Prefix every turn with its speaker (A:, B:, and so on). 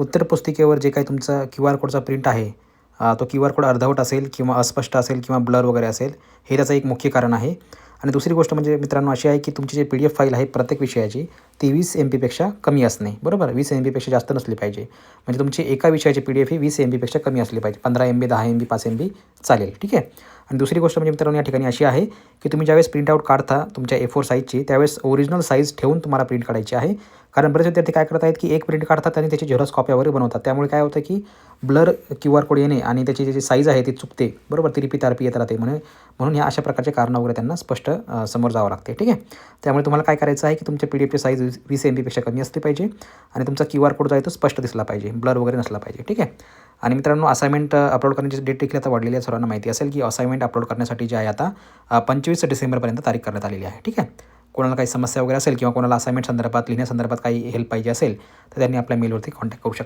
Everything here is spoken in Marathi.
A: उत्तर पुस्तिकेवर जे काही तुमचा QR कोडचा प्रिंट आहे, तो QR कोड अर्धवट असेल किंवा अस्पष्ट असेल किंवा ब्लर वगैरे असेल, हे त्याचं एक मुख्य कारण आहे. आणि दुसरी गोष्ट म्हणजे मित्रांनो अशी आहे, की तुमची जी PDF फाईल आहे प्रत्येक विषयाची, ती 20 MB कमी असणे, बरोबर. 20 MB जास्त नसली पाहिजे. म्हणजे तुमची एका विषयाची PDF ही 20 MB पेक्षा कमी असली पाहिजे. 15 MB, 10 MB, 5 MB चालेल, ठीक आहे. आणि दुसरी गोष्ट म्हणजे मित्रांनो या ठिकाणी अशी आहे, की तुम्ही ज्यावेळेस प्रिंटआउट काढता तुमच्या A4 साईजची, त्यावेळेस ओरिजिनल साईज ठेवून तुम्हाला प्रिंट काढायची आहे. कारण बरेच विद्यार्थी काय करत आहेत, की एक प्रिंट काढतात आणि त्याची झेरॉक्स कॉप्या वगैरे बनवतात. त्यामुळे काय होतं, की ब्लर QR कोड येणे आणि त्याची जी साईज आहे ती चुकते, बरोबर. ती रिपी-तारपी येत राहते. म्हणून ह्या अशा प्रकारचे कारणं वगैरे त्यांना स्पष्ट समोर जावं लागते, ठीक आहे. त्यामुळे तुम्हाला काय करायचं आहे, की तुमच्या PDFची साईज 20 MB कमी असली पाहिजे आणि तुमचा QR कोड जो आहे तो स्पष्ट दिसला पाहिजे, ब्लर वगैरे नसला पाहिजे, ठीक आहे. आणि मित्रांनो असाइनमेंट अपलोड करण्याची डेट देखील आता वाढलेली आहे. सर्वांना माहिती असेल, की असाइनमेंट अपलोड करण्यासाठी जे आहे आता 25 डिसेंबरपर्यंत तारीख करण्यात आलेली आहे, ठीक आहे. कोणाला काही समस्या वगैरे असेल किंवा कोणाला असाइनमेंट संदर्भात, लिहिण्यासंदर्भात काही हेल्प पाहिजे असेल, तर त्यांनी आपल्या मेलवरती कॉन्टॅक्ट करू शकता.